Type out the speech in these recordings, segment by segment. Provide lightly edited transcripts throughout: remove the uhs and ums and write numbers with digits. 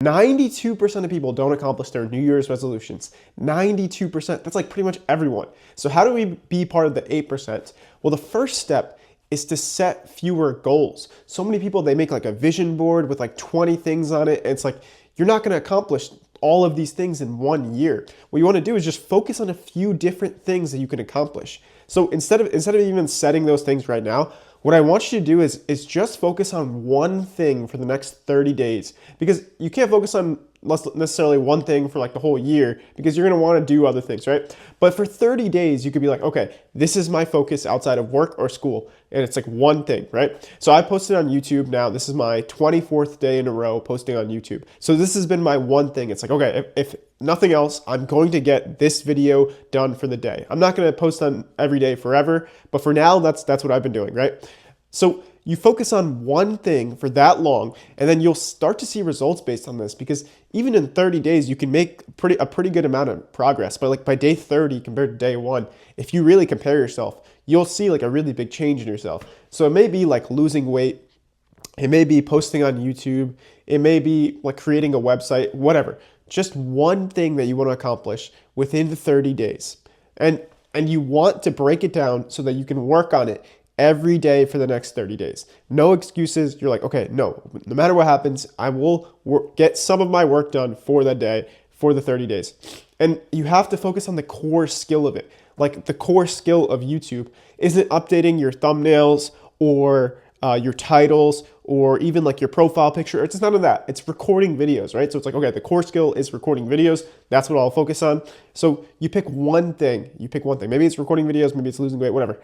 92% of people don't accomplish their New Year's resolutions. 92%. That's like pretty much everyone. So how do we be part of the 8%? Well, the first step is to set fewer goals. So many people, they make like a vision board with like 20 things on it. And it's like, you're not going to accomplish all of these things in 1 year. What you want to do is just focus on a few different things that you can accomplish. So instead of even setting those things right now, what I want you to do is just focus on one thing for the next 30 days, because you can't focus on necessarily one thing for like the whole year, because you're going to want to do other things, right? But for 30 days, you could be like, okay, this is my focus outside of work or school. And it's like one thing, right? So I posted on YouTube now. This is my 24th day in a row posting on YouTube. So this has been my one thing. It's like, okay, if nothing else, I'm going to get this video done for the day. I'm not going to post on every day forever, but for now, that's what I've been doing, right? So you focus on one thing for that long, and then you'll start to see results based on this, because even in 30 days, you can make a pretty good amount of progress. But like by day 30 compared to day 1, if you really compare yourself, you'll see like a really big change in yourself. So it may be like losing weight, it may be posting on YouTube, it may be like creating a website, whatever. Just one thing that you want to accomplish within the 30 days. And you want to break it down so that you can work on it every day for the next 30 days. No excuses. You're like, okay, no matter what happens, I will get some of my work done for that day, for the 30 days. And you have to focus on the core skill of it. Like the core skill of YouTube isn't updating your thumbnails or your titles or even like your profile picture. It's none of that. It's recording videos, right? So it's like, okay, the core skill is recording videos. That's what I'll focus on. So you pick one thing. Maybe it's recording videos, maybe it's losing weight, whatever.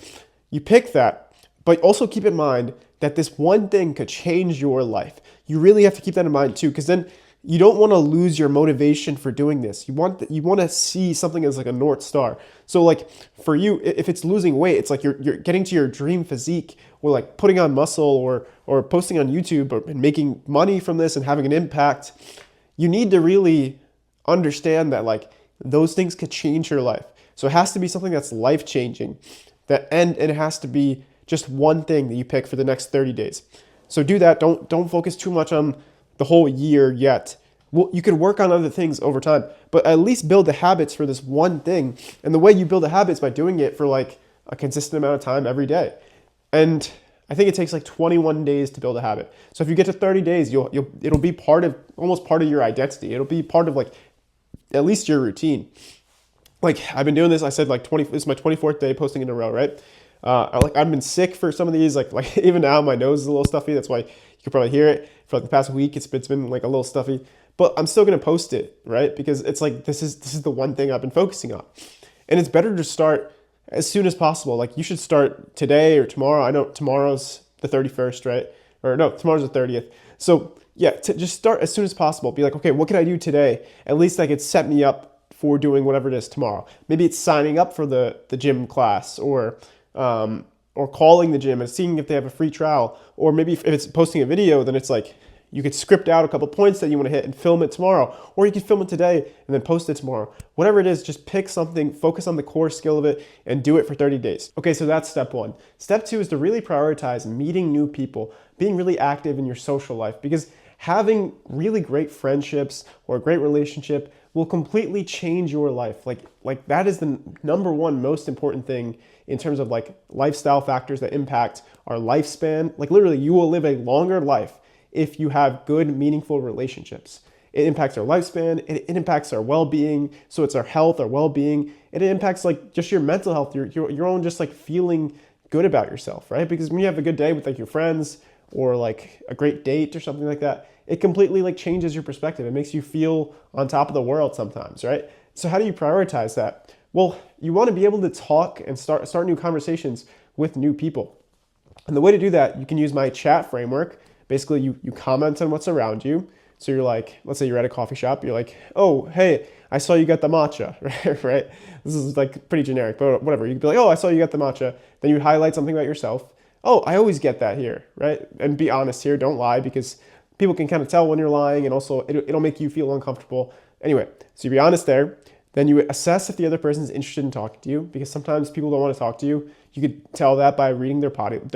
You pick that, but also keep in mind that this one thing could change your life. You really have to keep that in mind too, because then you don't want to lose your motivation for doing this. You want to see something as like a North Star. So like for you, if it's losing weight, it's like you're getting to your dream physique, or like putting on muscle, or posting on YouTube and making money from this and having an impact. You need to really understand that like those things could change your life. So it has to be something that's life-changing. And it has to be just one thing that you pick for the next 30 days. So do that. Don't focus too much on the whole year yet. Well, you can work on other things over time, but at least build the habits for this one thing. And the way you build the habits by doing it for like a consistent amount of time every day. And I think it takes like 21 days to build a habit. So if you get to 30 days, it'll be almost part of your identity. It'll be part of like at least your routine. Like I've been doing this, I said like this is my 24th day posting in a row, right? I've been sick for some of these, like even now my nose is a little stuffy. That's why you can probably hear it. For like the past week, it's been like a little stuffy, but I'm still gonna post it, right? Because it's like this is the one thing I've been focusing on, and it's better to start as soon as possible. Like you should start today or tomorrow. I know tomorrow's the 31st, right? Or no, tomorrow's the 30th. So yeah, just start as soon as possible. Be like, okay, what can I do today? At least that could set me up for doing whatever it is tomorrow. Maybe it's signing up for the gym class, or calling the gym and seeing if they have a free trial. Or maybe if it's posting a video, then it's like you could script out a couple points that you want to hit and film it tomorrow. Or you could film it today and then post it tomorrow. Whatever it is, just pick something, focus on the core skill of it, and do it for 30 days. Okay, so that's step 1. Step 2 is to really prioritize meeting new people, being really active in your social life, because having really great friendships or a great relationship will completely change your life. Like that is the number one most important thing in terms of like lifestyle factors that impact our lifespan. Like literally, you will live a longer life if you have good, meaningful relationships. It impacts our lifespan, it impacts our well-being, so it's our health, our well-being, and it impacts like just your mental health, your own just like feeling good about yourself, right? Because when you have a good day with like your friends, or like a great date or something like that, it completely like changes your perspective. It makes you feel on top of the world sometimes, right? So how do you prioritize that? Well, you want to be able to talk and start new conversations with new people. And the way to do that, you can use my chat framework. Basically, you comment on what's around you. So you're like, let's say you're at a coffee shop, you're like, oh, hey, I saw you got the matcha, right? This is like pretty generic, but whatever. You could be like, oh, I saw you got the matcha. Then you highlight something about yourself. Oh, I always get that here, right? And be honest here, don't lie, because people can kind of tell when you're lying, and also it'll make you feel uncomfortable. Anyway, so you be honest there. Then you assess if the other person is interested in talking to you, because sometimes people don't want to talk to you. You could tell that by reading their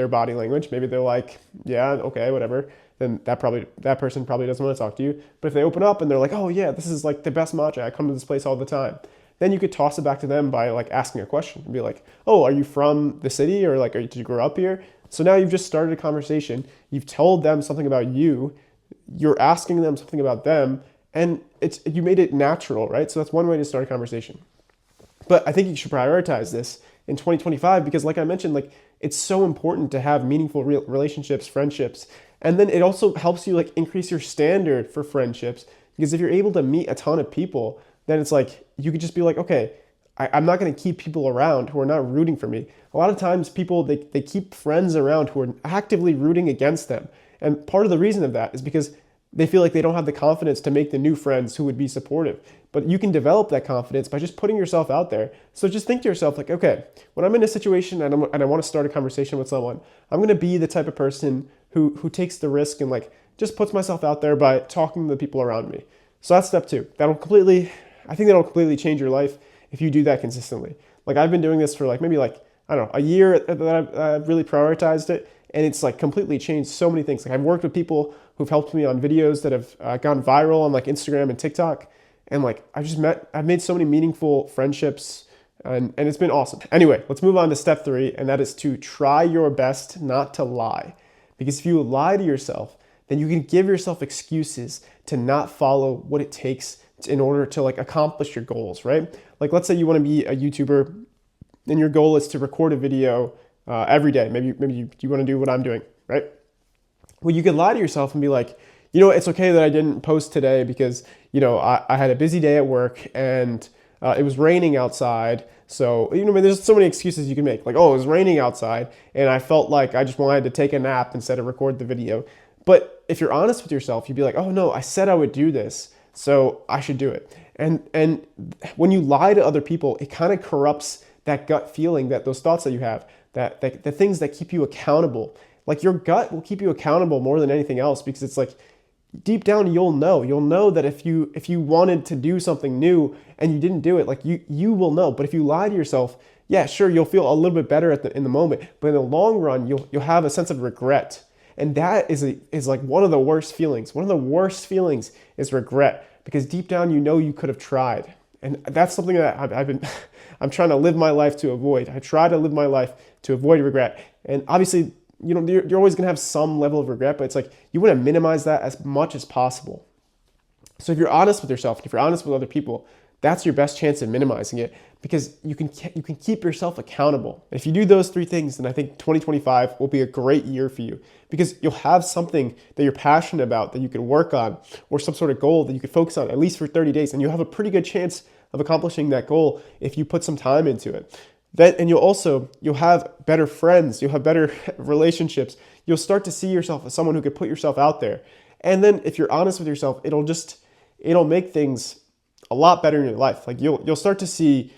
body language. Maybe they're like, yeah, okay, whatever. then that person probably doesn't want to talk to you. But if they open up and they're like, oh yeah, this is like the best matcha, I come to this place all the time, then you could toss it back to them by like asking a question and be like, oh, are you from the city, or like, did you grow up here? So now you've just started a conversation. You've told them something about you. You're asking them something about them, and you made it natural, right? So that's one way to start a conversation. But I think you should prioritize this in 2025 because, like I mentioned, like it's so important to have meaningful relationships, friendships, and then it also helps you like increase your standard for friendships, because if you're able to meet a ton of people, then it's like you could just be like, okay, I'm not going to keep people around who are not rooting for me. A lot of times people, they keep friends around who are actively rooting against them. And part of the reason of that is because they feel like they don't have the confidence to make the new friends who would be supportive. But you can develop that confidence by just putting yourself out there. So just think to yourself like, okay, when I'm in a situation and I want to start a conversation with someone, I'm going to be the type of person who takes the risk and like just puts myself out there by talking to the people around me. So that's step 2. I think that'll completely change your life if you do that consistently. Like I've been doing this for like maybe like, I don't know, a year that I've really prioritized it. And it's like completely changed so many things. Like I've worked with people who've helped me on videos that have gone viral on like Instagram and TikTok. And like I've made so many meaningful friendships, and it's been awesome. Anyway, let's move on to step 3. And that is to try your best not to lie. Because if you lie to yourself, then you can give yourself excuses to not follow what it takes in order to like accomplish your goals, right? Like let's say you want to be a YouTuber and your goal is to record a video every day. Maybe you want to do what I'm doing, right? Well, you could lie to yourself and be like, you know, it's okay that I didn't post today because, you know, I had a busy day at work and it was raining outside. So, you know, there's so many excuses you can make. Like, oh, it was raining outside and I felt like I just wanted to take a nap instead of record the video. But if you're honest with yourself, you'd be like, oh no, I said I would do this, so I should do it. And when you lie to other people, it kind of corrupts that gut feeling, that those thoughts that you have, that the things that keep you accountable. Like your gut will keep you accountable more than anything else, because it's like deep down you'll know that if you wanted to do something new and you didn't do it, like you will know. But if you lie to yourself, yeah, sure, you'll feel a little bit better in the moment, but in the long run you'll have a sense of regret. And that is like one of the worst feelings. One of the worst feelings is regret, because deep down you could have tried. And that's something that I'm trying to live my life to avoid. I try to live my life to avoid regret. And obviously, you know, you're always gonna have some level of regret, but it's like you want to minimize that as much as possible. So if you're honest with yourself, if you're honest with other people, that's your best chance of minimizing it, because you can keep yourself accountable. If you do those 3 things, then I think 2025 will be a great year for you, because you'll have something that you're passionate about that you can work on, or some sort of goal that you could focus on at least for 30 days. And you'll have a pretty good chance of accomplishing that goal if you put some time into it. And you'll have better friends, you'll have better relationships. You'll start to see yourself as someone who could put yourself out there. And then if you're honest with yourself, it'll make things a lot better in your life. Like you'll start to see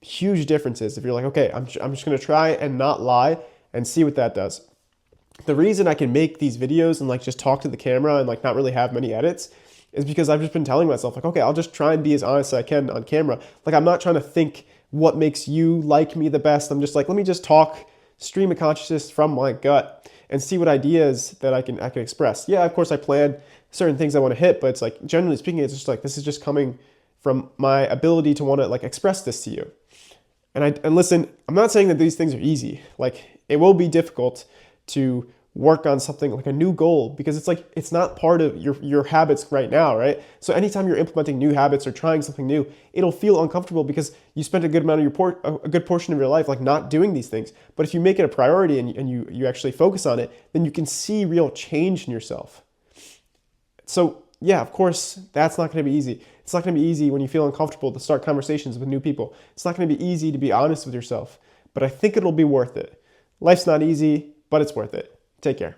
huge differences if you're like, okay, I'm just going to try and not lie and see what that does. The reason I can make these videos and like just talk to the camera and like not really have many edits is because I've just been telling myself like, okay, I'll just try and be as honest as I can on camera. Like I'm not trying to think what makes you like me the best. I'm just like, let me just talk stream of consciousness from my gut and see what ideas that I can express. Yeah, of course I plan certain things I want to hit, but it's like, generally speaking, it's just like, this is just coming from my ability to want to like express this to you. And listen, I'm not saying that these things are easy. Like it will be difficult to work on something like a new goal, because it's like, it's not part of your habits right now, right? So anytime you're implementing new habits or trying something new, it'll feel uncomfortable because you spent a good amount of a good portion of your life like not doing these things. But if you make it a priority and you actually focus on it, then you can see real change in yourself. So yeah, of course, that's not going to be easy. It's not going to be easy when you feel uncomfortable to start conversations with new people. It's not going to be easy to be honest with yourself, but I think it'll be worth it. Life's not easy, but it's worth it. Take care.